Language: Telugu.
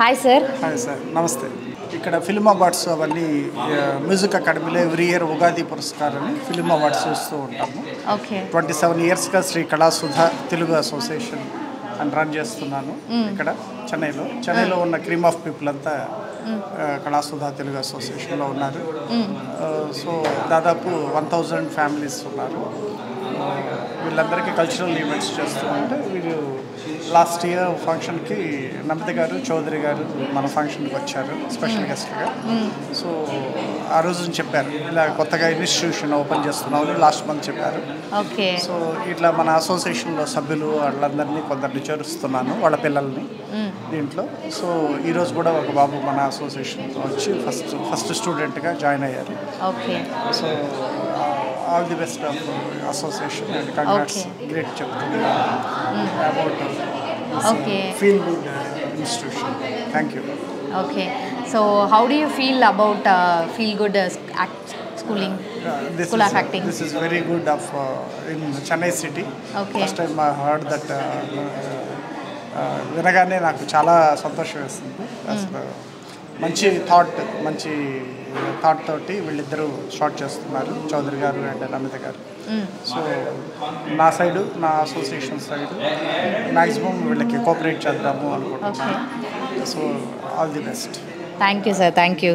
Hi sir. హాయ్ సార్, నమస్తే. ఇక్కడ ఫిల్మ్ అవార్డ్స్ అవన్నీ మ్యూజిక్ అకాడమీలో ఎవ్రీ ఇయర్ ఉగాది పురస్కారాన్ని ఫిల్మ్ అవార్డ్స్ చూస్తూ ఉంటాము. ఓకే. 27 ఇయర్స్గా శ్రీ కళాసుధ తెలుగు అసోసియేషన్ అని రన్ చేస్తున్నాను. ఇక్కడ చెన్నైలో ఉన్న క్రీమ్ ఆఫ్ పీపుల్ అంతా కళాసుధ తెలుగు అసోసియేషన్లో ఉన్నారు. సో దాదాపు 1000 ఫ్యామిలీస్ ఉన్నారు. వీళ్ళందరికీ కల్చరల్ ఈవెంట్స్ చేస్తూ ఉంటే వీళ్ళు లాస్ట్ ఇయర్ ఫంక్షన్కి నమిత గారు, చౌదరి గారు మన ఫంక్షన్కి వచ్చారు స్పెషల్ గెస్ట్గా. సో ఆ రోజు చెప్పారు, ఇలా కొత్తగా ఇన్స్టిట్యూషన్ ఓపెన్ చేస్తున్నామని లాస్ట్ మంత్ చెప్పారు. ఓకే. సో ఇట్లా మన అసోసియేషన్లో సభ్యులు వాళ్ళందరినీ కొందరిని చేరుస్తున్నాను, వాళ్ళ పిల్లల్ని దీంట్లో. సో ఈరోజు కూడా ఒక బాబు మన అసోసియేషన్లో వచ్చి ఫస్ట్ స్టూడెంట్గా జాయిన్ అయ్యారు. Okay. So all the best of association and congrats. Great చెప్తుంది about feel good institution. Thank you. Okay. So how do you feel about feel good schooling? School of acting. This is very good in Chennai city. Okay. First time I heard that. వినగానే నాకు చాలా సంతోషం వేస్తుంది. అసలు మంచి థాట్ తోటి వీళ్ళిద్దరూ స్టార్ట్ చేస్తున్నారు, చౌదరి గారు అండ్ నమిత గారు. సో నా అసోసియేషన్ సైడ్ మ్యాక్సిమం వీళ్ళకి కోఆపరేట్ చేద్దాము అనుకుంటున్నాను. So all the best. Thank you sir. Thank you.